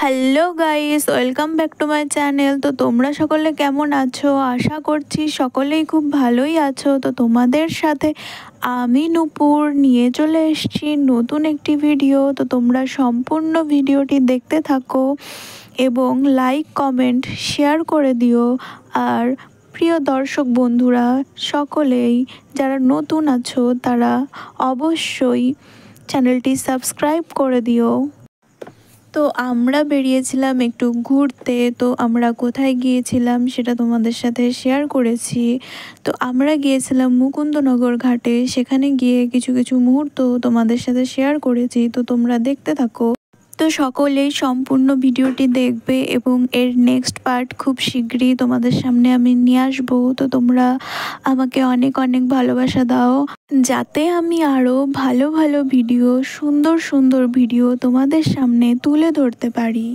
Hello guys, welcome back to my channel. তো তোমরা সকলে কেমন আছো? আশা করছি সকলেই খুব ভালোই আছো। তো তোমাদের সাথে আমি নূপুর নিয়ে চলে এসেছি নতুন একটি ভিডিও। তো তোমরা সম্পূর্ণ ভিডিওটি দেখতে থাকো এবং লাইক কমেন্ট শেয়ার করে দিও। আর প্রিয় দর্শক বন্ধুরা সকলেই যারা নতুন আছো তারা অবশ্যই চ্যানেলটি সাবস্ক্রাইব করে দিও। তো আমরা বেরিয়েছিলাম একটু ঘুরতে। তো আমরা কোথায় গিয়েছিলাম সেটা তোমাদের সাথে শেয়ার করেছি। তো আমরা গিয়েছিলাম মুকুন্দনগর ঘাটে। সেখানে গিয়ে কিছু কিছু মুহূর্ত তোমাদের সাথে শেয়ার করেছি। তো তোমরা দেখতে থাকো। তো সকলেই সম্পূর্ণ ভিডিওটি দেখবে এবং এর নেক্সট পার্ট খুব শীঘ্রই তোমাদের সামনে আমি নিয়ে আসবো। তো তোমরা আমাকে অনেক অনেক ভালোবাসা দাও, যাতে আমি আরও ভালো ভালো ভিডিও, সুন্দর সুন্দর ভিডিও তোমাদের সামনে তুলে ধরতে পারি।